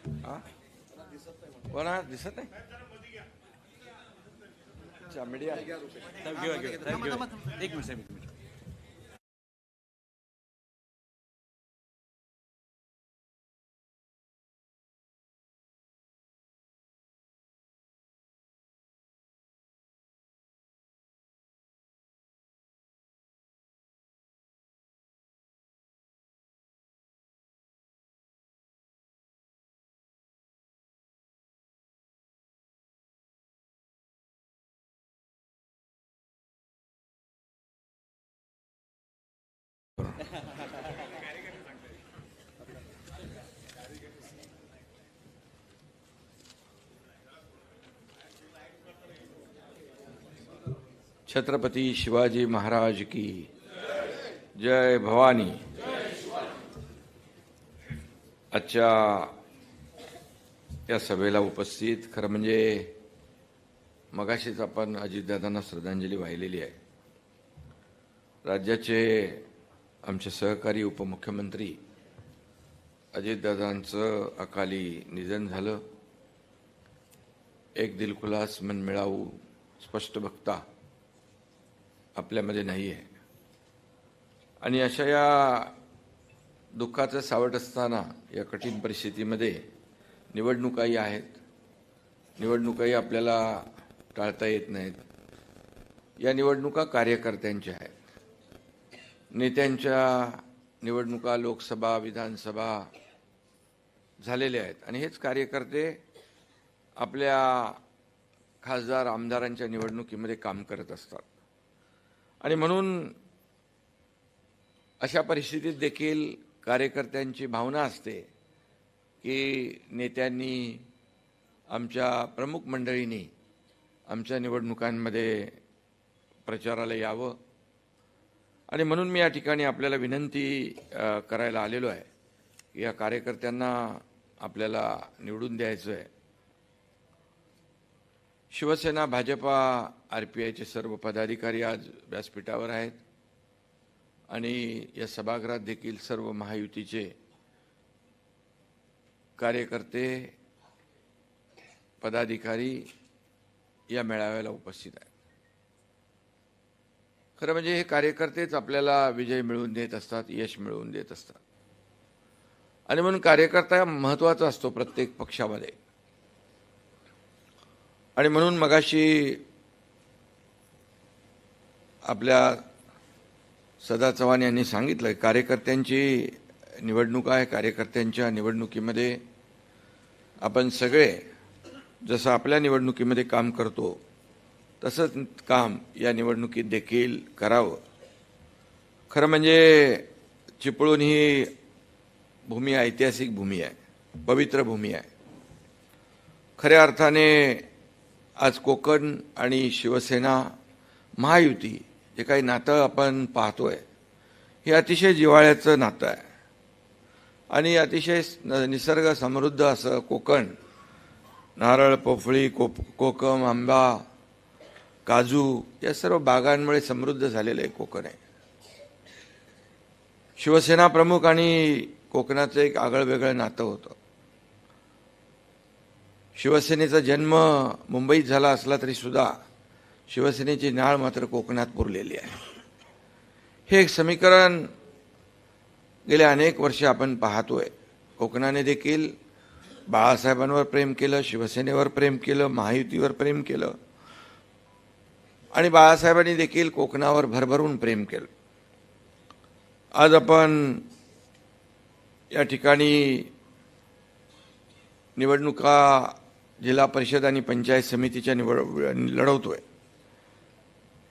हा कोणा दिसत नाही. अच्छा मीडिया एक मिनिट एक मिनिट. छत्रपती शिवाजी महाराज की जय भवानी. आजच्या या सभेला उपस्थित खरं म्हणजे मगाशीच आपण अजितदादांना श्रद्धांजली वाहिलेली आहे. राज्याचे आमचे सहकारी उपमुख्यमंत्री अजितदादांचं अकाली निधन झालं. एक दिलखुलास मनमिळावू स्पष्ट वक्ता आपल्यामध्ये नाही आहे आणि अशा या दुःखाचं सावट असताना या कठीण परिस्थितीमध्ये निवडणुकाही आहेत. निवडणुकाही आपल्याला टाळता येत नाहीत. या निवडणुका कार्यकर्त्यांच्या आहेत. नेत्यांच्या निवडणुका लोकसभा विधानसभा झालेल्या आहेत आणि हेच कार्यकर्ते आपल्या खासदार आमदारांच्या निवडणुकीमध्ये काम करत असतात. आणि म्हणून अशा परिस्थितीत देखील कार्यकर्त्यांची भावना असते की नेत्यांनी आमच्या प्रमुख मंडळींनी आमच्या निवडणुकांमध्ये प्रचाराला यावं. आणि म्हणून मी या ठिकाणी आपल्याला विनंती करायला आलेलो आहे की या कार्यकर्त्यांना आपल्याला निवडून द्यायचं आहे. शिवसेना भाजपा RPIचे सर्व पदाधिकारी आज व्यासपीठावर आहेत आणि या सभागृहात देखील सर्व महायुतीचे कार्यकर्ते पदाधिकारी या मेळाव्याला उपस्थित आहेत. खरं म्हणजे हे कार्यकर्तेच आपल्याला विजय मिळवून देत असतात, यश मिळवून देत असतात. आणि म्हणून कार्यकर्ता महत्त्वाचा असतो प्रत्येक पक्षामध्ये. आणि म्हणून मगाशी आपल्या सदा चव्हाण यांनी सांगितलं कार्यकर्त्यांची निवडणूक आहे. कार्यकर्त्यांच्या निवडणुकीमध्ये आपण सगळे जसं आपल्या निवडणुकीमध्ये काम करतो तसंच काम या निवडणुकीत देखील करावं. खरं म्हणजे चिपळूण ही भूमी ऐतिहासिक भूमी आहे, पवित्र भूमी आहे. खऱ्या अर्थाने आज कोकण आणि शिवसेना महायुती जे काही नातं आपण पाहतोय हे अतिशय जिव्हाळ्याचं नातं आहे आणि अतिशय निसर्ग समृद्ध असं कोकण, नारळ, पोफळी, कोकम, आंबा, काजू या सर्व बागांमुळे समृद्ध झालेलं आहे कोकण आहे. शिवसेना प्रमुख आणि कोकणाचं एक आगळंवेगळं नातं होतं. शिवसेनेचा जन्म मुंबईत झाला असला तरी सुद्धा शिवसेनेची नाळ मात्र कोकणात पुरलेली आहे. हे एक समीकरण गेल्या अनेक वर्ष आपण पाहतोय. कोकणाने देखील बाळासाहेबांवर प्रेम केलं, शिवसेनेवर प्रेम केलं, महायुतीवर प्रेम केलं आणि बाळासाहेबांनी देखील कोकणावर भरभरून प्रेम केलं. आज आपण या ठिकाणी निवडणुका जिल्हा परिषद आणि पंचायत समितीच्या लढवतोय.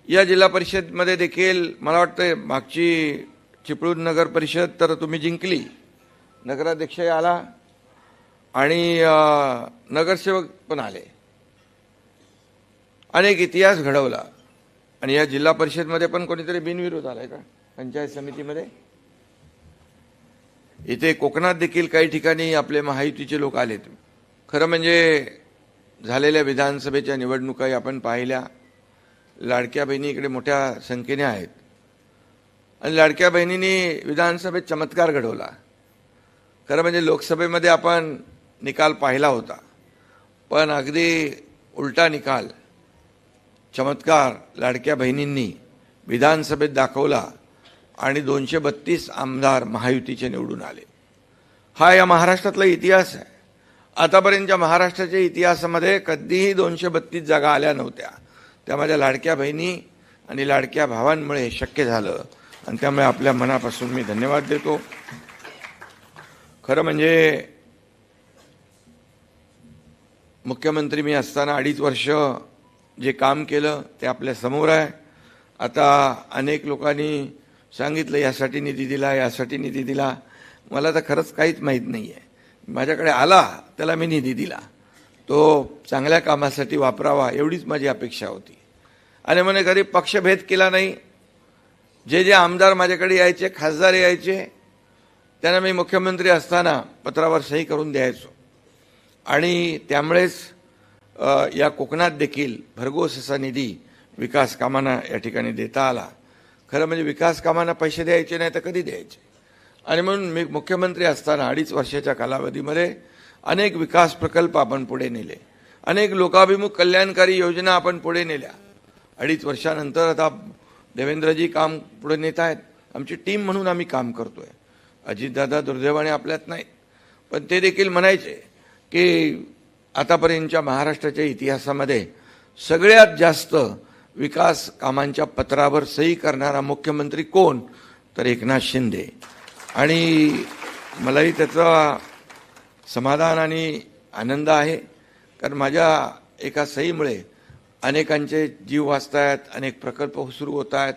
या जिल्हा परिषदमध्ये देखील मला वाटतं मागची चिपळूण नगर परिषद तर तुम्ही जिंकली, नगराध्यक्षही आला आणि नगरसेवक पण आले. अनेक इतिहास घडवला आणि या जिल्हा परिषदमध्ये पण कोणीतरी बिनविरोध आलाय का पंचायत समितीमध्ये? इथे कोकणात देखील काही ठिकाणी आपले महायुतीचे लोक आलेत. खरं म्हणजे झालेल्या विधानसभेच्या निवडणुका आपण पाहिल्या. लाडक्या बहिणी इकडे मोठ्या संख्येने आहेत आणि लाडक्या बहिणींनी विधानसभेत चमत्कार घडवला. खरं म्हणजे लोकसभेमध्ये आपण निकाल पाहिला होता, पण अगदी उलटा निकाल चमत्कार लाडक्या बहिणींनी विधानसभेत दाखवला आणि 232 आमदार महायुतीचे निवडून आले. हा या महाराष्ट्रातला इतिहास आहे. आतापर्यंतच्या महाराष्ट्राच्या इतिहासामध्ये कधीही 232 जागा आल्या नव्हत्या. त्या माझ्या लाडक्या बहिणी आणि लाडक्या भावांमुळे हे शक्य झालं आणि त्यामुळे आपल्या मनापासून मी धन्यवाद देतो. खरं म्हणजे मुख्यमंत्री मी असताना 2.5 वर्ष जे काम केलं ते आपल्या समोर आहे. आता अनेक लोकांनी सांगितलं यासाठी निधी दिला, यासाठी निधी दिला. मला तर खरंच काहीच माहीत नाही आहे. माझ्याकडे आला त्याला मी निधी दिला, तो चांगल्या कामासाठी वापरावा एवढीच माझी अपेक्षा होती. आणि म्हणे कधी पक्षभेद केला नाही. जे जे आमदार माझ्याकडे यायचे, खासदार यायचे, त्यांना मी मुख्यमंत्री असताना पत्रावर सही करून द्यायचो. आणि त्यामुळेच या कोकणात देखील भरघोस असा निधी विकास कामांना या ठिकाणी देता आला. खरं म्हणजे विकास कामांना पैसे द्यायचे नाही तर कधी द्यायचे. आणि म्हणून मी मुख्यमंत्री असताना 2.5 वर्षाच्या कालावधीमध्ये अनेक विकास प्रकल्प आपण पुढे नेले, अनेक लोकाभिमुख कल्याणकारी योजना आपण पुढे नेल्या. 2.5 वर्षानंतर आता देवेंद्रजी काम पुढे नेत आहेत. आमची टीम म्हणून आम्ही काम करतोय. अजितदादा दुर्दैवाने आपल्यात नाहीत, पण ते देखील म्हणायचे की आतापर्यंतच्या महाराष्ट्राच्या इतिहासामध्ये सगळ्यात जास्त विकास कामांच्या पत्रावर सही करणारा मुख्यमंत्री कोण, तर एकनाथ शिंदे. आणि मलाही त्याचा समाधान आणि आनंद आहे, कारण माझ्या एका सहीमुळे अनेकांचे जीव वाचतायत, अनेक प्रकल्प सुरू होत आहेत.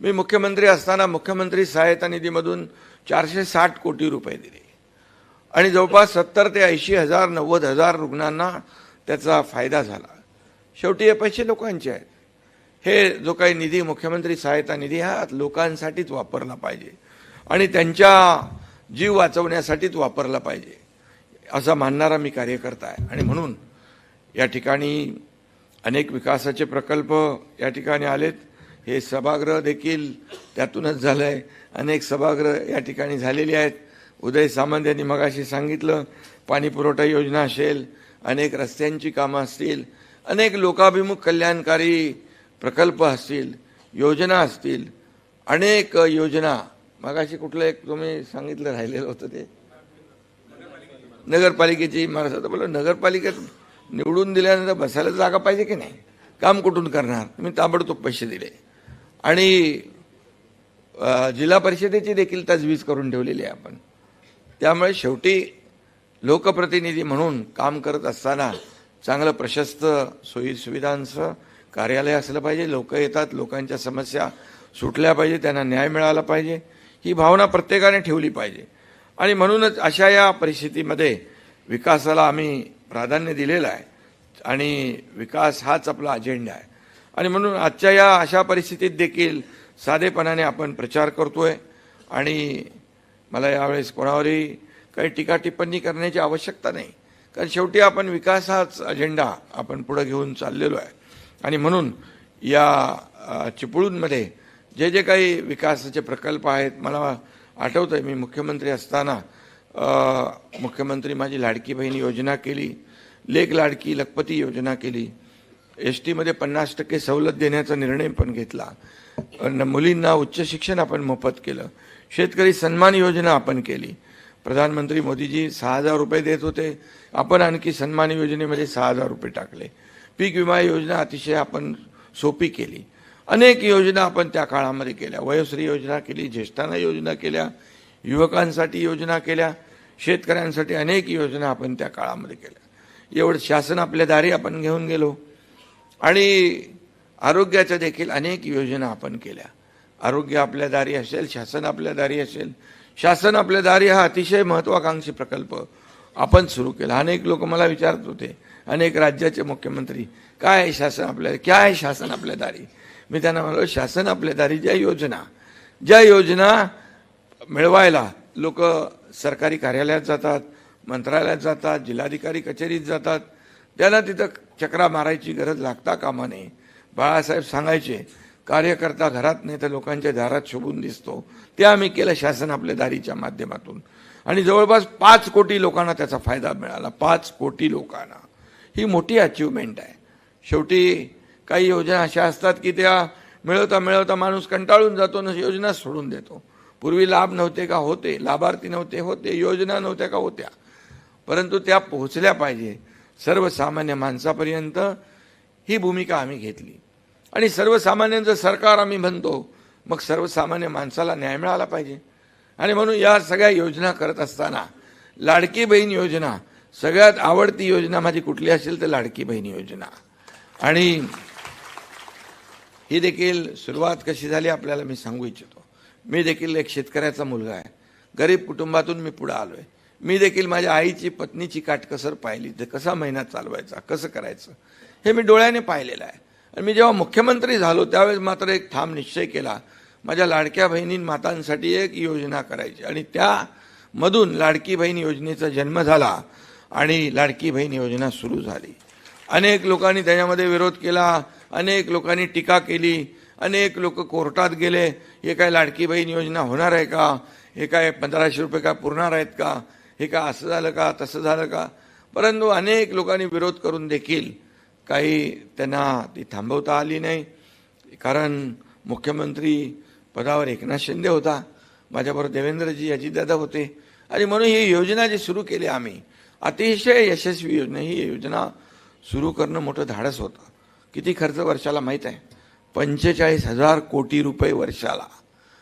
मी मुख्यमंत्री असताना मुख्यमंत्री सहायता निधीमधून 460 कोटी रुपये दिले आणि जवळपास 70 ते 80 हजार 90 हजार रुग्णांना त्याचा फायदा झाला. शेवटी हे पैसे लोकांचे आहेत. हे जो काही निधी मुख्यमंत्री सहायता निधी हा लोकांसाठीच वापरला पाहिजे आणि त्यांच्या जीव वाचवण्यासाठीच वापरला पाहिजे असा मानणारा मी कार्यकर्ता आहे. आणि म्हणून या ठिकाणी अनेक विकासाचे प्रकल्प या ठिकाणी आलेत. हे सभागृह देखील त्यातूनच झालं आहे. अनेक सभागृह या ठिकाणी झालेली आहेत. उदय सामंत यांनी मगाशी सांगितलं, पाणी पुरवठा योजना असेल, अनेक रस्त्यांची कामं असतील, अनेक लोकाभिमुख कल्याणकारी प्रकल्प असतील, योजना असतील, अनेक योजना. मगाशी कुठलं एक तुम्ही सांगितलं राहिलेलं होतं ते नगरपालिकेची. मला असं बोललं नगरपालिकेत निवडून दिल्यानंतर बसायला जागा पाहिजे की नाही, काम कुठून करणार. मी ताबडतोब पैसे दिले आणि जिल्हा परिषदेची देखील तजवीज करून ठेवलेली आहे आपण. त्यामुळे शेवटी लोकप्रतिनिधी म्हणून काम करत असताना चांगलं प्रशस्त सोयी सुविधांचं कार्यालय असलं पाहिजे. लोक येतात, लोकांच्या समस्या सुटल्या पाहिजे, त्यांना न्याय मिळाला पाहिजे, ही भावना प्रत्येकाने ठेवली पाहिजे. आणि म्हणूनच अशा या परिस्थितीमध्ये विकासाला आम्ही प्राधान्य दिलेलं आहे आणि विकास हाच आपला अजेंडा आहे. आणि म्हणून आजच्या या अशा परिस्थितीत देखील साधेपणाने आपण प्रचार करतोय. आणि मला यावेळेस कोणावरही काही टीका टिप्पणी करण्याची आवश्यकता नाही, कारण शेवटी आपण विकास हाच अजेंडा आपण पुढे घेऊन चाललेलो आहे. आणि म्हणून या चिपळूणमध्ये जे जे काही विकासाचे प्रकल्प आहेत, मला आठवतं आहे मी मुख्यमंत्री असताना मुख्यमंत्री माझी लाडकी बहीण योजना केली, लेक लाडकी लखपती योजना केली, STमध्ये 50% सवलत देण्याचा निर्णय पण घेतला, मुलींना उच्च शिक्षण आपण मोफत केलं, शेतकरी सन्मान योजना आपण केली. प्रधानमंत्री मोदीजी 6,000 रुपये देत होते, आपण आणखी सन्मान योजनेमध्ये 6,000 रुपये टाकले. पीक विमा योजना अतिशय आपण सोपी केली. अनेक योजना आपण त्या काळामध्ये केल्या. वयोश्री योजना केली, ज्येष्ठांना योजना केल्या, युवकांसाठी योजना केल्या, शेतकऱ्यांसाठी अनेक योजना आपण त्या काळामध्ये केल्या. एवढं शासन आपल्या दारी आपण घेऊन गेलो. आणि आरोग्याच्या देखील अनेक योजना आपण केल्या. आरोग्य आपल्या दारी असेल, शासन आपल्या दारी असेल. शासन आपल्या दारी हा अतिशय महत्त्वाकांक्षी प्रकल्प आपण सुरू केला. अनेक लोक मला विचारत होते, अनेक राज्याचे मुख्यमंत्री, काय आहे शासन आपल्या, क्या आहे शासन आपल्या दारी. मी त्यांना म्हणालो, शासन आपल्या दारी ज्या योजना मिळवायला लोक सरकारी कार्यालयात जातात, मंत्रालयात जातात, जिल्हाधिकारी कचेरीत जातात, त्यांना तिथं चक्रा मारायची गरज लागता कामा नये. बाळासाहेब सांगायचे, कार्यकर्ता घरात नाही तर लोकांच्या दारात शोभून दिसतो. ते आम्ही केलं शासन आपल्या दारीच्या माध्यमातून. आणि जवळपास 5 कोटी लोकांना त्याचा फायदा मिळाला. 5 कोटी लोकांना ही मोठी अचिव्हमेंट आहे. शेवटी काही योजना अशा असतात की त्या मिळवता मिळवता माणूस कंटाळून जातो आणि योजना सोडून देतो. पूर्वी लाभ नव्हते का? होते. लाभार्थी नव्हते? होते. योजना नव्हत्या का? होत्या. परंतु त्या पोहोचल्या पाहिजे सर्वसामान्य माणसापर्यंत, ही भूमिका आम्ही घेतली. आणि सर्वसामान्यांचं सरकार आम्ही म्हणतो, मग सर्वसामान्य माणसाला न्याय मिळाला पाहिजे. आणि म्हणून या सगळ्या योजना करत असताना लाडकी बहीण योजना सगळ्यात आवडती योजना माझी कुठली असेल तर लाडकी बहीण योजना. आणि ही देखील सुरुवात कशी झाली आपल्याला मी सांगू इच्छितो. मी देखील एक शेतकऱ्याचा मुलगा आहे. गरीब कुटुंबातून मी पुढे आलोय. मी देखील माझ्या आईची पत्नीची काटकसर पाहिली. ते कसा महिना चालवायचा, कसं करायचं हे मी डोळ्याने पाहिलेलं आहे. आणि मी जेव्हा मुख्यमंत्री झालो त्यावेळेस मात्र एक ठाम निश्चय केला, माझ्या लाडक्या बहिणी मातांसाठी एक योजना करायची. आणि त्यामधून लाडकी बहीण योजनेचा जन्म झाला आणि लाडकी बहीण योजना सुरू झाली. अनेक लोकांनी त्याच्यामध्ये विरोध केला, अनेक लोकांनी टीका केली, अनेक लोक कोर्टात गेले. हे काय लाडकी बहीण योजना होणार आहे का? हे काय 1500 रुपये काय पुरणार आहेत का? हे काय असं झालं का, तसं झालं का? परंतु अनेक लोकांनी विरोध करून देखील काही त्यांना ती थांबवता आली नाही. कारण मुख्यमंत्री पदावर एकनाथ शिंदे होता, माझ्याबरोबर देवेंद्रजी अजितदादा होते. आणि म्हणून ही योजना जी सुरू केली आम्ही, अतिशय यशस्वी योजना. ही योजना सुरू करणं मोठं धाडस होतं. किती खर्च वर्षाला माहीत आहे? 45,000 कोटी रुपये वर्षाला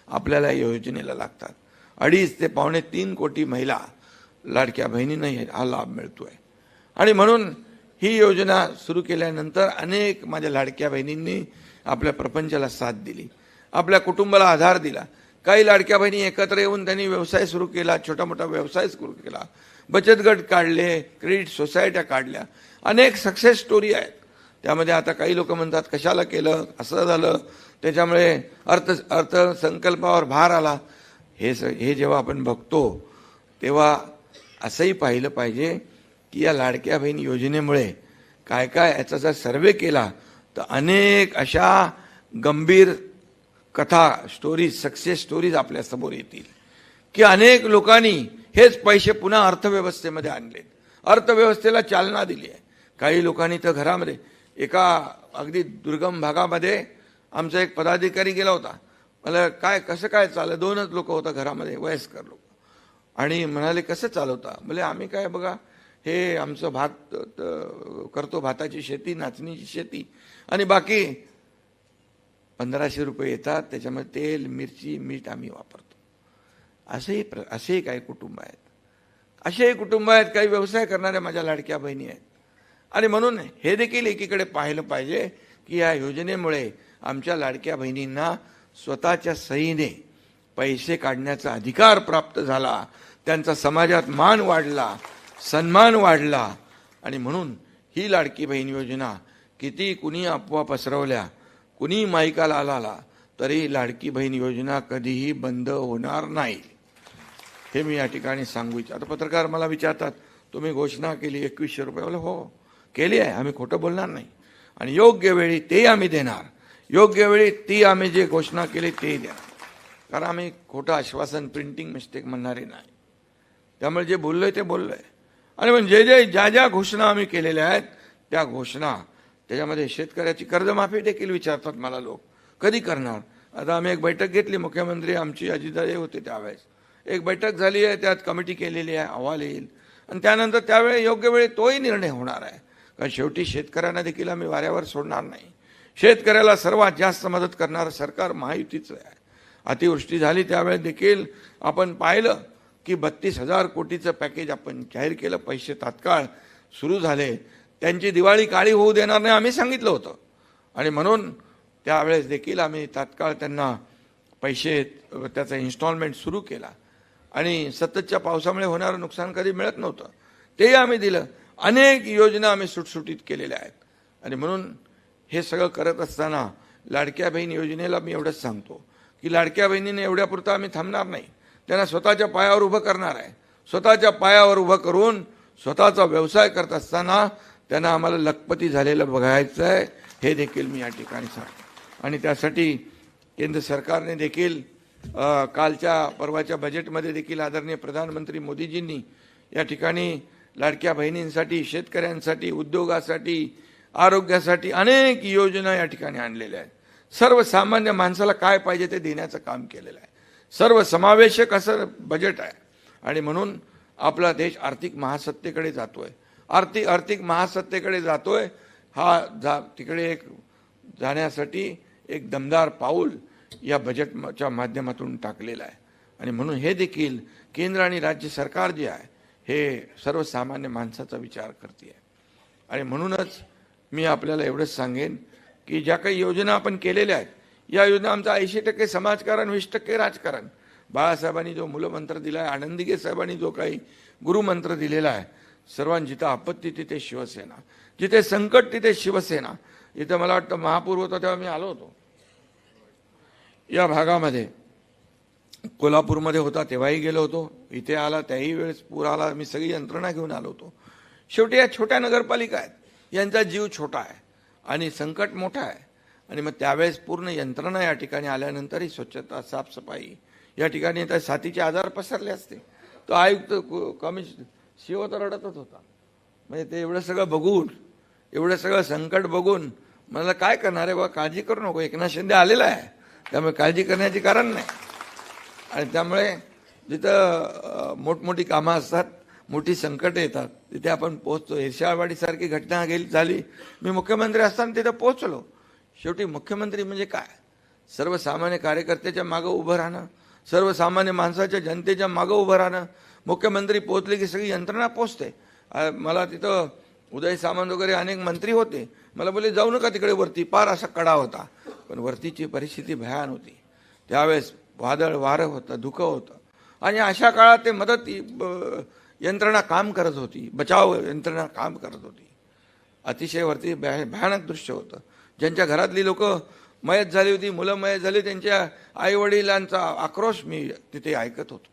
आपल्याला या योजनेला लागतात. 2.5 ते 3.25 कोटी महिला लाडक्या बहिणींना हा लाभ मिळतोय. आणि म्हणून ही योजना सुरू केल्यानंतर अनेक माझ्या लाडक्या बहिणींनी आपल्या प्रपंचाला साथ दिली, आपल्या कुटुंबाला आधार दिला. काही लाडक्या बहिणी एकत्र येऊन त्यांनी व्यवसाय सुरू केला, छोटा मोठा व्यवसाय सुरू केला, बचत गट काढले, क्रेडिट सोसायट्या काढल्या. अनेक सक्सेस स्टोरी आहेत. त्यामध्ये आता काही लोक म्हणतात कशाला केलं, असं झालं, त्याच्यामुळे अर्थसंकल्पावर भार आला. हे जेव्हा आपण बघतो तेव्हा असंही पाहिलं पाहिजे की या लाडक्या बहीण योजनेमुळे काय काय, याचा जर सर्वे केला तर अनेक अशा गंभीर कथा, स्टोरीज, सक्सेस स्टोरीज आपल्या समोर येतील की अनेक लोकांनी हेच पैसे पुन्हा अर्थव्यवस्थेमध्ये आणलेत, अर्थव्यवस्थेला चालना दिली आहे. काही लोकांनी तर घरामध्ये, एका अगदी दुर्गम भागामध्ये आमचा एक पदाधिकारी गेला होता. मला काय कसं काय चाललं, 2च लोक होता घरामध्ये, वयस्कर लोक. आणि म्हणाले कसं चालवता? म्हणजे आम्ही काय बघा, हे आमचं भात करतो, भाताची शेती, नाचणीची शेती, आणि बाकी 1500 रुपये येतात, त्याच्यामध्ये तेल, मिरची, मीठ आम्ही वापरतो. असेही काही कुटुंब आहेत. असेही कुटुंब आहेत, काही व्यवसाय करणाऱ्या माझ्या लाडक्या बहिणी आहेत. आणि म्हणून हे देखील एकीकडे पाहिलं पाहिजे की या योजनेमुळे आमच्या लाडक्या बहिणींना स्वतःच्या सहीने पैसे काढण्याचा अधिकार प्राप्त झाला, त्यांचा समाजात मान वाढला, सन्मान वाढला. आणि म्हणून ही लाडकी बहीण योजना किती कुणी अफवा पसरवल्या, कुणी माईकाला आला, तरी लाडकी बहीण योजना कधीही बंद होणार नाही, हे मी या ठिकाणी सांगू इच्छितो. आता पत्रकार मला विचारतात, तुम्ही घोषणा केली 2100 रुपये. बोला हो केली आहे, आम्ही खोटं बोलणार नाही. आणि योग्य वेळी ते आम्ही देणार, योग्य वेळी ती आम्ही जे घोषणा केली ते देणार. कारण आम्ही खोटं आश्वासन, प्रिंटिंग मिस्टेक म्हणणारे नाही. त्यामुळे जे बोललोय ते बोललोय. आणि म्हणजे ज्या घोषणा आम्ही केलेल्या आहेत त्या घोषणा, त्याच्यामध्ये शेतकऱ्याची कर्जमाफी देखील विचारतात मला लोक, कधी करणार? आता आम्ही एक बैठक घेतली, मुख्यमंत्री आमची अजितदादा होते त्यावेळेस, एक बैठक झाली आहे, त्यात कमिटी केलेली आहे, अहवाल येईल, आणि त्यानंतर त्यावेळी योग्य वेळी तोही निर्णय होणार आहे. कारण शेवटी शेतकऱ्यांना देखील आम्ही वाऱ्यावर सोडणार नाही. शेतकऱ्याला सर्वात जास्त मदत करणारं सरकार महायुतीचं आहे. अतिवृष्टी झाली त्यावेळेस देखील आपण पाहिलं की 32,000 कोटीचं पॅकेज आपण जाहीर केलं, पैसे तात्काळ सुरू झाले. त्यांची दिवाळी काळी होऊ देणार नाही आम्ही सांगितलं होतं. आणि म्हणून त्यावेळेस देखील आम्ही तात्काळ त्यांना पैसे, त्याचा इन्स्टॉलमेंट सुरू केला. आणि सततच्या पावसामुळे होणारं नुकसान कधी मिळत नव्हतं, तेही आम्ही दिलं. अनेक योजना आम्ही सुटसुटीत केलेल्या आहेत. आणि म्हणून हे सगळं करत असताना लाडक्या बहीण योजनेला मी एवढंच सांगतो की लाडक्या बहिणीने एवढ्यापुरतं आम्ही थांबणार नाही, त्यांना स्वतःच्या पायावर उभं करणार आहे. स्वतःच्या पायावर उभं करून स्वतःचा व्यवसाय करत असताना त्यांना आम्हाला लखपती झालेलं बघायचं आहे, हे देखील मी या ठिकाणी सांगतो. आणि त्यासाठी केंद्र सरकारने देखील कालच्या परवाच्या बजेटमध्ये देखील आदरणीय प्रधानमंत्री मोदीजींनी या ठिकाणी लाडक्या बहिणींसाठी, शेतकऱ्यांसाठी, उद्योगासाठी, आरोग्यासाठी अनेक योजना या ठिकाणी आणलेल्या आहेत. सर्वसामान्य माणसाला काय पाहिजे ते देण्याचं काम केलेलं आहे. सर्वसमावेशक असं बजेट आहे आणि म्हणून आपला देश आर्थिक महासत्तेकडे जातोय. आर्थिक महासत्तेकडे जातोय. तिकडे एक जाण्यासाठी एक दमदार पाऊल या बजेटच्या माध्यमातून टाकलेलं आहे आणि म्हणून हे देखील केंद्र आणि राज्य सरकार जे आहे हे सर्वसामान्य माणसाचा विचार करते आणि म्हणूनच मी आपल्याला एवढंच सांगेन की ज्या काही योजना आपण केलेल्या आहेत, या योजना आमचा 80% समाजकारण, 20% राजकारण. बाळासाहेबांनी जो मूलमंत्र दिला आहे, आनंदीगे साहेबांनी जो काही गुरुमंत्र दिलेला आहे, सर्वांची जिथं आपत्ती तिथे शिवसेना, जिथे संकट तिथे शिवसेना. इथं मला वाटतं महापूर होता तेव्हा मी आलो होतो या भागामध्ये, कोल्हापूरमध्ये होता तेव्हाही गेलो होतो, इथे आला त्याही वेळेस पूर आला, मी सगळी यंत्रणा घेऊन आलो होतो. शेवटी या छोट्या नगरपालिका आहेत, यांचा जीव छोटा आहे आणि संकट मोठा आहे आणि मग त्यावेळेस पूर्ण यंत्रणा या ठिकाणी आल्यानंतरही स्वच्छता, साफसफाई, या ठिकाणी त्या साथीचे आजार पसरले असते. तो आयुक्त शिव तर रडतच होता. म्हणजे ते एवढं सगळं बघून, एवढं सगळं संकट बघून मला काय करणार आहे, बा काळजी करू नको, एकनाथ शिंदे आलेला आहे, त्यामुळे काळजी करण्याचे कारण नाही. आणि त्यामुळे जिथं मोठमोठी कामं असतात, मोठी संकट येतात, तिथे आपण पोहोचतो. एरशाळवाडीसारखी घटना झाली, मी मुख्यमंत्री असताना तिथं पोहोचलो. शेवटी मुख्यमंत्री म्हणजे काय, सर्वसामान्य कार्यकर्त्याच्या मागं उभं राहणं, सर्वसामान्य माणसाच्या, जनतेच्या मागं उभं राहणं. मुख्यमंत्री पोहोचले की सगळी यंत्रणा पोहोचते. मला तिथं उदय सामंत वगैरे अनेक मंत्री होते, मला बोलले जाऊ नका तिकडे वरती, पार असा कडा होता, पण वरतीची परिस्थिती भयान होती. त्यावेळेस वादळ वारं होतं, धुकं होतं आणि अशा काळात ते मदत यंत्रणा काम करत होती, बचाव यंत्रणा काम करत होती. अतिशय वरती भयानक दृश्य होतं. ज्यांच्या घरातली लोक मयत झाली होती, मुलं मयत झाली, त्यांच्या आईवडिलांचा आक्रोश मी तिथे ऐकत होतो.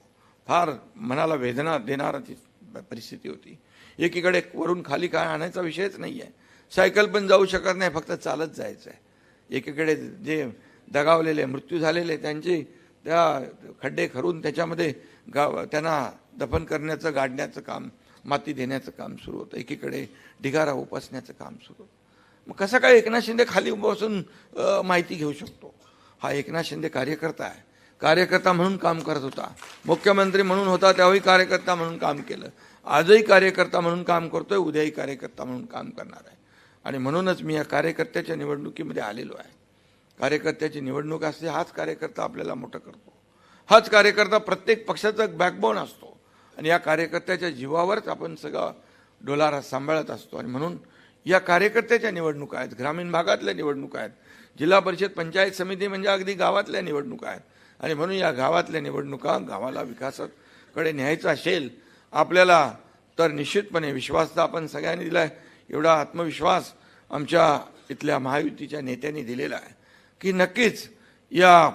फार मनाला वेदना देणारा ती परिस्थिती होती. एकीकडे वरून खाली काय आणायचा विषयच नाही आहे, सायकल पण जाऊ शकत नाही, फक्त चालत जायचं आहे. एकीकडे जे दगावलेले, मृत्यू झालेले, त्यांचे त्या खड्डे खरून त्याच्यामध्ये त्यांना दफन करण्याचं, गाडण्याचं काम, माती देण्याचं काम सुरू होतं. एकीकडे ढिगारा उपसण्याचं काम सुरू होतं. मग कसं काय एकनाथ शिंदे खाली उभं बसून माहिती घेऊ शकतो? हा एकनाथ शिंदे कार्यकर्ता आहे, कार्यकर्ता म्हणून काम करत होता. मुख्यमंत्री म्हणून होता तेव्हाही कार्यकर्ता म्हणून काम केलं, आजही कार्यकर्ता म्हणून काम करतोय, उद्याही कार्यकर्ता म्हणून काम करणार आहे. आणि म्हणूनच मी या कार्यकर्त्याच्या निवडणुकीमध्ये आलेलो आहे. कार्यकर्त्याची निवडणूक असते, हाच कार्यकर्ता आपल्याला मोठं करतो. हाच कार्यकर्ता प्रत्येक पक्षाचा बॅकबोन असतो आणि या कार्यकर्त्याच्या जीवावरच आपण सगळा डोलारा सांभाळत असतो. आणि म्हणून या कार्यकर्त्याच्या निवडणुका आहेत, ग्रामीण भागातल्या निवडणुका आहेत, जिल्हा परिषद, पंचायत समिती म्हणजे अगदी गावातल्या निवडणुका आहेत. आणि म्हणून या गावातल्या निवडणुका, गावाला विकासाकडे न्यायचं असेल आपल्याला, तर निश्चितपणे विश्वास तर आपण सगळ्यांनी दिला आहे. एवढा आत्मविश्वास आमच्या इथल्या महायुतीच्या नेत्यांनी दिलेला आहे की नक्कीच या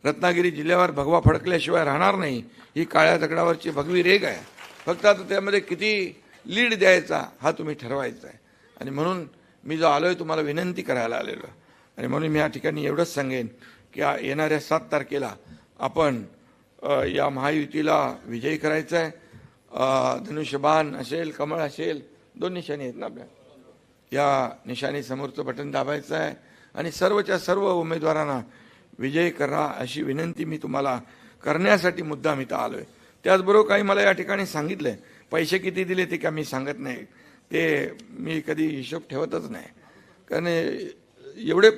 रत्नागिरी जिल्ह्यावर भगवा फडकल्याशिवाय राहणार नाही. ही काळ्या दगडावरची भगवी रेग आहे. फक्त आता त्यामध्ये किती लीड द्यायचा हा तुम्ही ठरवायचा आहे. आणि म्हणून मी जो आलोय तुम्हाला विनंती करायला आलेलो. आणि म्हणून मी या ठिकाणी एवढंच सांगेन की येणाऱ्या 7 तारखेला आपण या महायुतीला विजयी करायचं आहे. धनुष्यबाण असेल, कमळ असेल, 2 निशाणी आहेत ना आपल्या, या निशाणी समोरचं बटन दाबायचं आहे आणि सर्वच्या सर्व उमेदवारांना विजयी करा अशी विनंती मी तुम्हाला करण्यासाठी मुद्दाम इथं आलोय. त्याचबरोबर काही मला या ठिकाणी सांगितलंय, पैसे किती दिले ते का मी सांगत नाही, ते मी कधी हिशोब ठेवतच नाही, कारण एवढे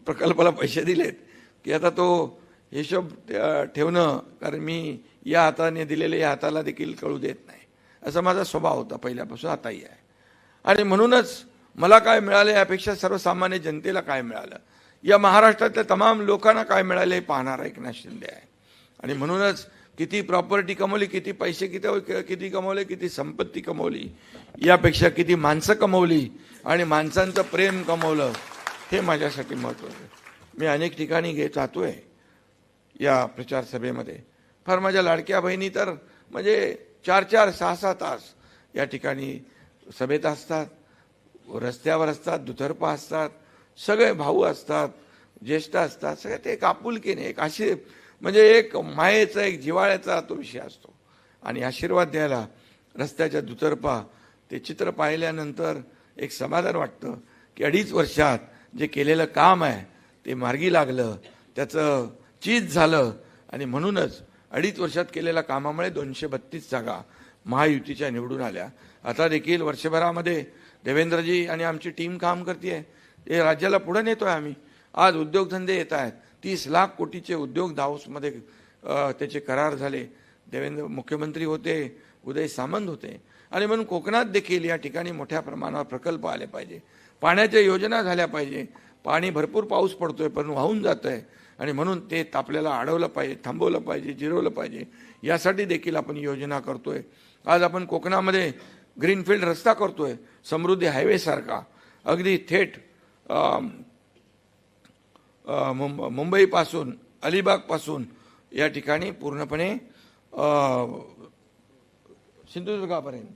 प्रकल्पाला पैसे दिलेत की आता तो हिशोब ठेवणं, कारण मी या हाताने दिलेले या हाताला देखील कळू देत नाही, असा माझा स्वभाव होता पहिल्यापासून, आताही आहे. आणि म्हणूनच मला काय मिळालं यापेक्षा सर्वसामान्य जनतेला काय मिळालं, या महाराष्ट्रातल्या तमाम लोकांना काय मिळाले हे पाहणारा एकनाथ शिंदे आहे. आणि म्हणूनच किती प्रॉपर्टी कमवली, किती पैसे किती कमवले, किती संपत्ती कमवली, यापेक्षा किती माणसं कमवली आणि माणसांचं प्रेम कमवलं, हे माझ्यासाठी महत्त्वाचं आहे. मी अनेक ठिकाणी जातोय या प्रचार सभेमध्ये. फार माझ्या लाडक्या बहिणी तर म्हणजे 4-4, 6-6 तास या ठिकाणी सभेत असतात, रस्त्यावर असतात, दुतर्फा असतात, सगळे भाऊ असतात, ज्येष्ठ असतात, सगळे ते एक आपुलकीने, एक अशी म्हणजे एक मायेचा, एक जिव्हाळ्याचा तो विषय असतो. आणि आशीर्वाद द्यायला रस्त्याच्या दुतर्फा ते चित्र पाहिल्यानंतर एक समाधान वाटतं की 2.5 वर्षात जे केलेलं काम आहे ते मार्गी लागलं, त्याचं चीज झालं. आणि म्हणूनच 2.5 वर्षात केलेल्या कामामुळे 232 जागा महायुतीच्या निवडून आल्या. आता देखील वर्षभरामध्ये देवेंद्रजी आणि आमची टीम काम करते. हे राज्याला पुढे नेतोय आम्ही. आज उद्योगधंदे येत आहेत. 30 लाख कोटीचे उद्योग दावोसमध्ये त्याचे करार झाले. देवेंद्र मुख्यमंत्री होते, उदय सामंत होते. आणि म्हणून कोकणात देखील या ठिकाणी मोठ्या प्रमाणावर प्रकल्प आले पाहिजे, पाण्याच्या योजना झाल्या पाहिजे. पाणी भरपूर पाऊस पडतोय पण वाहून जात आहे आणि म्हणून ते आपल्याला अडवलं पाहिजे, थांबवलं पाहिजे, जिरवलं पाहिजे. यासाठी देखील आपण योजना करतोय. आज आपण कोकणामध्ये ग्रीनफील्ड रस्ता करतोय, समृद्धी हायवे सारखा, अगदी थेट मुंबईपासून अलिबागपासून या ठिकाणी पूर्णपणे सिंधुदुर्गापर्यंत,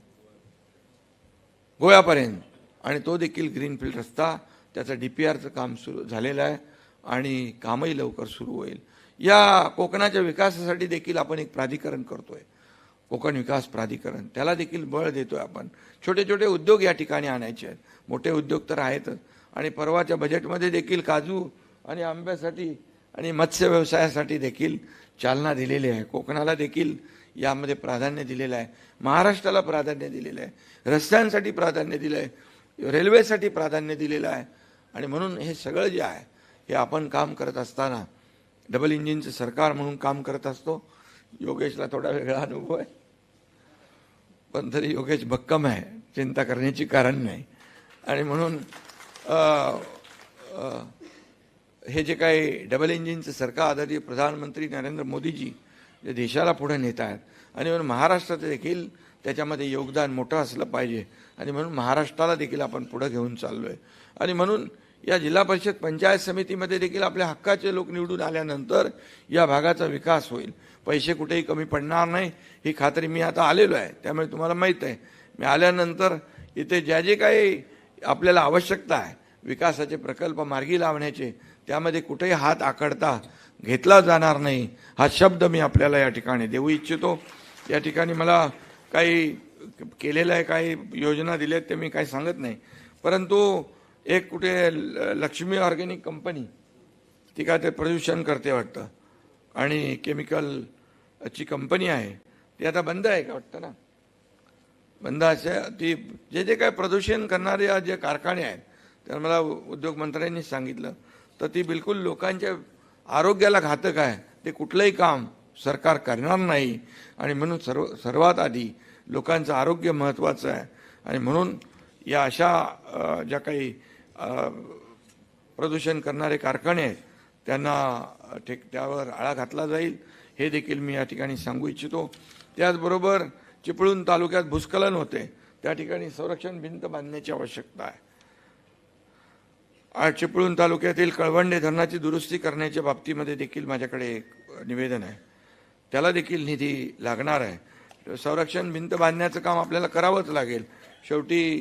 गोव्यापर्यंत. आणि तो देखील ग्रीनफील्ड रस्ता, त्याचं DPRचं काम सुरू झालेलं आहे आणि कामही लवकर सुरू होईल. या कोकणाच्या विकासासाठी देखील आपण एक प्राधिकरण करतोय, कोकण विकास प्राधिकरण. त्याला देखील बळ देतोय आपण. छोटे छोटे उद्योग या ठिकाणी आणायचे आहेत, मोठे उद्योग तर आहेतच. आणि परवाच्या बजेटमध्ये देखील काजू आणि आंब्यासाठी आणि मत्स्य व्यवसायासाठी देखील चालना दिलेली आहे. कोकणाला देखील यामध्ये प्राधान्य दिलेलं आहे, महाराष्ट्राला प्राधान्य दिलेलं आहे, रस्त्यांसाठी प्राधान्य दिलं आहे, रेल्वेसाठी प्राधान्य दिलेलं आहे. आणि म्हणून हे सगळं जे आहे हे आपण काम करत असताना डबल इंजिनचं सरकार म्हणून काम करत असतो. योगेशला थोडा वेगळा अनुभव आहे, पण तरी योगेश भक्कम आहे, चिंता करण्याची कारण नाही. आणि म्हणून हे जे काही डबल इंजिनचं सरकार आदरणीय प्रधानमंत्री नरेंद्र मोदीजी जे देशाला पुढे नेत आहेत आणि म्हणून महाराष्ट्राचं देखील त्याच्यामध्ये योगदान मोठं असलं पाहिजे. आणि म्हणून महाराष्ट्राला देखील आपण पुढे घेऊन चाललो आहे. आणि म्हणून या जिल्हा परिषद पंचायत समितीमध्ये देखील आपल्या हक्काचे लोक निवडून आल्यानंतर या भागाचा विकास होईल. पैसे कुठेही कमी पडणार नाही ही खात्री मी आता आलेलो आहे. त्यामुळे तुम्हाला माहीत आहे, मी आल्यानंतर इथे ज्या जे काही आपल्याला आवश्यकता आहे विकासाचे प्रकल्प मार्गी लावण्याचे, त्यामध्ये कुठेही हात आखडता घेतला जाणार नाही हा शब्द मी आपल्याला या ठिकाणी देऊ इच्छितो. या ठिकाणी मला काही केलेलं आहे, काही योजना दिल्यात ते मी काही सांगत नाही. परंतु एक कुठे लक्ष्मी ऑर्गॅनिक कंपनी, ती काय ते प्रदूषण करते वाटतं आणि केमिकलची कंपनी आहे, ती आता बंद आहे का वाटतं ना, बंद असे ती जे जे काय प्रदूषण करणारे जे कारखाने आहेत तर मला उद्योग मंत्र्यांनी सांगितलं तर ती बिलकुल लोकांच्या आरोग्याला घातक आहे. ते कुठलंही काम सरकार करणार नाही. आणि म्हणून सर्वात आधी लोकांचं आरोग्य महत्त्वाचं आहे. आणि म्हणून या अशा ज्या काही प्रदूषण करणारे कारखाने आहेत त्यांना त्यावर आळा घातला जाईल हे देखील मी या ठिकाणी सांगू इच्छितो. त्याचबरोबर चिपळूण तालुक्यात भूस्खलन होते, त्या ठिकाणी संरक्षण भिंत बांधण्याची आवश्यकता आहे. आज चिपळूण तालुक्यातील कळवंडे धरणाची दुरुस्ती करण्याच्या बाबतीमध्ये देखील माझ्याकडे एक निवेदन आहे, त्याला देखील निधी लागणार आहे. संरक्षण भिंत बांधण्याचं काम आपल्याला करावंच लागेल. शेवटी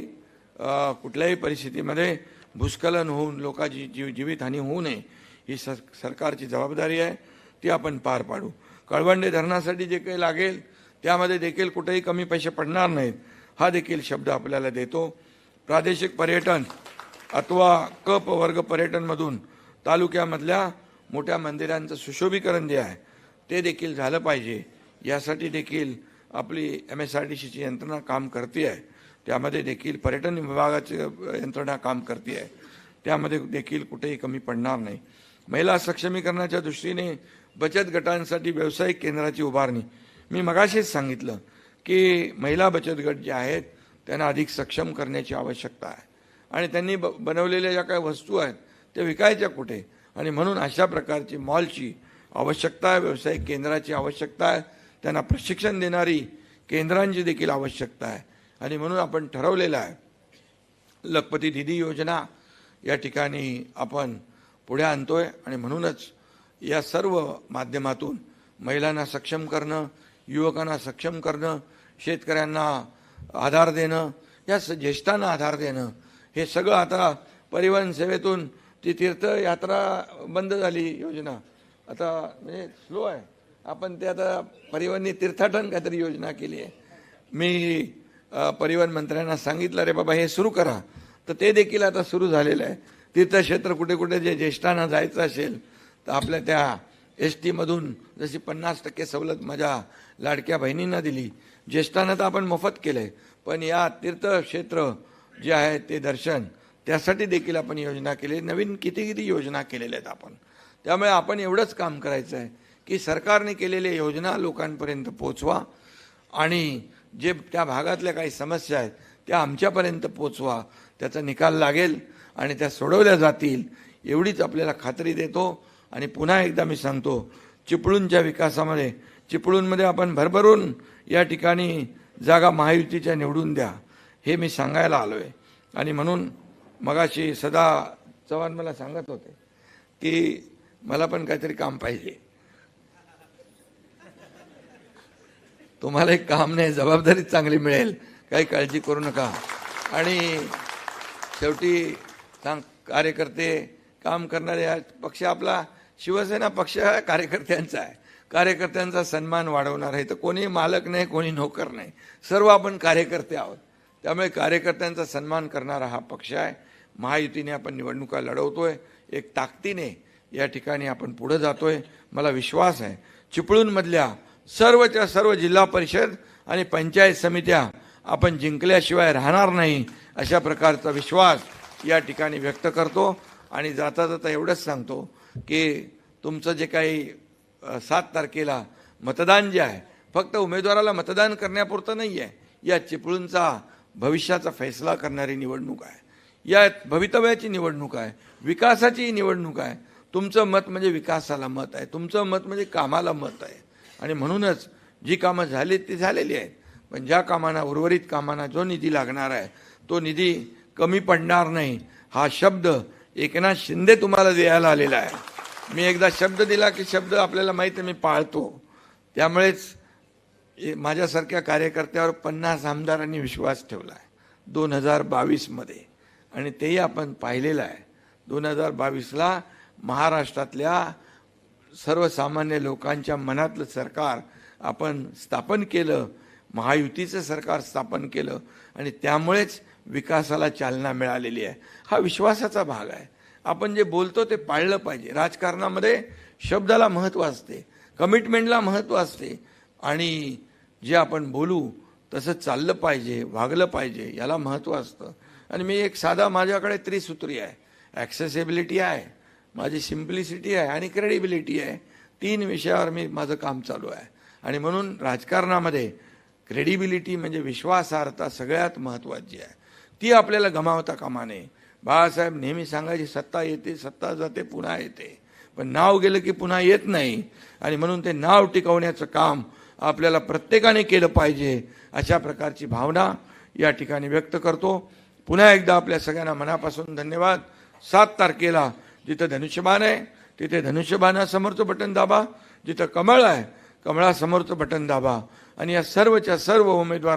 कुठल्याही परिस्थितीमध्ये भूस्खलन होऊन लोकांची जीवितहानी होऊ नये ही सरकारची जबाबदारी आहे, ती आपण पार पाडू. कळवंडे धरणासाठी जे काही लागेल त्यामध्ये देखील कुठेही कमी पैसे पडणार नाहीत हा देखील शब्द आपल्याला देतो. प्रादेशिक पर्यटन अथवा क वर्ग पर्यटनमधून तालुक्यामधल्या मोठ्या मंदिरांचं सुशोभीकरण जे आहे ते देखील झालं पाहिजे. यासाठी देखील आपली MSRDCची यंत्रणा काम करते आहे. त्यामध्ये देखील पर्यटन विभागाची यंत्रणा काम करते आहे, त्यामध्ये देखील कुठेही कमी पडणार नाही. महिला सक्षमीकरणाच्या दृष्टीने बचत गटांसाठी व्यावसायिक केंद्राची उभारणी, मी मगाशीच सांगितलं की महिला बचत गट जे आहेत त्यांना अधिक सक्षम करण्याची आवश्यकता आहे. आणि त्यांनी बनवलेल्या ज्या काही वस्तू आहेत त्या विकायच्या कुठे, आणि म्हणून अशा प्रकारची मॉलची आवश्यकता आहे, व्यावसायिक केंद्राची आवश्यकता आहे, त्यांना प्रशिक्षण देणारी केंद्रांची देखील आवश्यकता आहे. आणि म्हणून आपण ठरवलेलं आहे लखपती दीदी योजना या ठिकाणी आपण पुढे आणतोय. आणि म्हणूनच या सर्व माध्यमातून महिलांना सक्षम करणं, युवकांना सक्षम करणं, शेतकऱ्यांना आधार देणं, या ज्येष्ठांना आधार देणं, हे सगळं आता परिवहन सेवेतून ती तीर्थयात्रा बंद झाली योजना, आता म्हणजे स्लो आहे. आपण ते आता परिवहनने तीर्थाटन काहीतरी योजना केली आहे. मी परिवहन मंत्र्यांना सांगितलं रे बाबा हे सुरू करा, तर ते देखील आता सुरू झालेलं आहे. तीर्थक्षेत्र कुठे कुठे जे ज्येष्ठांना जायचं असेल तर आपल्या त्या ST मधून जशी 50% सवलत माझ्या लाडक्या बहिणींना दिली, ज्येष्ठांना तर आपण मोफत केलंय, पण या तीर्थक्षेत्र जे आहे ते दर्शन त्यासाठी देखील आपण योजना केली. नवीन किती योजना केलेल्या आहेत आपण. त्यामुळे आपण एवढंच काम करायचं आहे की सरकारने केलेल्या योजना लोकांपर्यंत पोचवा आणि जे त्या भागातल्या काही समस्या आहेत त्या आमच्यापर्यंत पोचवा. त्याचा निकाल लागेल आणि त्या सोडवल्या जातील एवढीच आपल्याला खात्री देतो. आणि पुन्हा एकदा मी सांगतो, चिपळूणच्या विकासामध्ये, चिपळूणमध्ये आपण भरभरून या ठिकाणी जागा महायुतीच्या निवडून द्या हे मी सांगायला आलोय. आणि म्हणून मगाशी सदा चव्हाण मला सांगत होते की मला पण काहीतरी काम पाहिजे. तुम्हाला एक काम नाही, जबाबदारी चांगली मिळेल, काही काळजी करू नका. आणि शेवटी कार्यकर्ते काम करणारे पक्ष आपला शिवसेना पक्ष हा कार्यकर्त्यांचा आहे. कार्यकर्त्यांचा सन्मान वाढवणार आहे. तर कोणी मालक नाही, कोणी नोकर नाही, सर्व आपण कार्यकर्ते आहोत. त्यामुळे कार्यकर्त्यांचा सन्मान करणारा हा पक्ष आहे. महायुतीने आपण निवडणुका लढवतोय, एक ताकदीने या ठिकाणी आपण पुढे जातोय. मला विश्वास आहे चिपळूणमधल्या सर्वच्या सर्व जिल्हा परिषद आणि पंचायत समित्या आपण जिंकल्याशिवाय राहणार नाही, अशा प्रकारचा विश्वास या ठिकाणी व्यक्त करतो. आणि जाता जाता एवढंच सांगतो की तुमचं जे काही 7 तारखेला मतदान जे आहे, फक्त उमेदवाराला मतदान करण्यापुरतं नाही आहे. या चिपळूणचा भविष्याचा फैसला करणारी निवडणूक आहे. या भवितव्याची निवडणूक आहे, विकासाची निवडणूक आहे. तुमचं मत म्हणजे विकासाला मत आहे, तुमचं मत म्हणजे कामाला मत आहे. आणि म्हणूनच जी कामं झाली ती झालेली आहेत, पण ज्या कामांना, उर्वरित कामांना जो निधी लागणार आहे तो निधी कमी पडणार नाही. हा शब्द एकनाथ शिंदे तुम्हाला द्यायला आलेला आहे. मी एकदा शब्द दिला की शब्द आपल्याला माहिती आहे मी पाळतो. त्यामुळेच माझ्यासारख्या कार्यकर्त्यावर 50 आमदारांनी विश्वास ठेवला आहे 2022मध्ये, आणि तेही आपण पाहिलेलं आहे. 2022ला महाराष्ट्रातल्या सर्वसामान्य लोकांच्या मनातलं सरकार आपण स्थापन केलं, महायुतीचं सरकार स्थापन केलं, आणि त्यामुळेच विकासाला चालना मिळालेली आहे. हा विश्वासाचा भाग आहे. आपण जे बोलतो ते पाळलं पाहिजे. राजकारणामध्ये शब्दाला महत्त्व असते, कमिटमेंटला महत्त्व असते, आणि जे आपण बोलू तसं चाललं पाहिजे, वागलं पाहिजे, याला महत्त्व असतं. आणि मी एक साधा, माझ्याकडे त्रिसूत्री आहे. ॲक्सेसिबिलिटी आहे, माझी सिम्प्लिसिटी आहे आणि क्रेडिबिलिटी आहे. 3 विषयावर माझं काम चालू आहे. आणि म्हणून राजकारणामध्ये क्रेडिबिलिटी म्हणजे विश्वासार्हता सगळ्यात महत्त्वाची आहे. ती आपल्याला गमावता कामा नये. बाळासाहेब नेहमी सांगायचे, सत्ता येते, सत्ता जाते, पुन्हा येते, पण नाव गेलं की पुन्हा येत नाही. आणि म्हणून ते नाव टिकवण्याचं काम आपल्याला प्रत्येकाने केलं पाहिजे, अशा प्रकारची भावना या ठिकाणी व्यक्त करतो. पुन्हा एकदा आपल्या सगळ्यांना मनापासून धन्यवाद. 7 तारखेला जिथं धनुष्यबाण आहे तिथे धनुष्यबाणासमोरचं बटन दाबा, जिथं कमळ आहे कमळासमोरचं बटन दाबा. आणि या सर्वच्या सर्व उमेदवारांना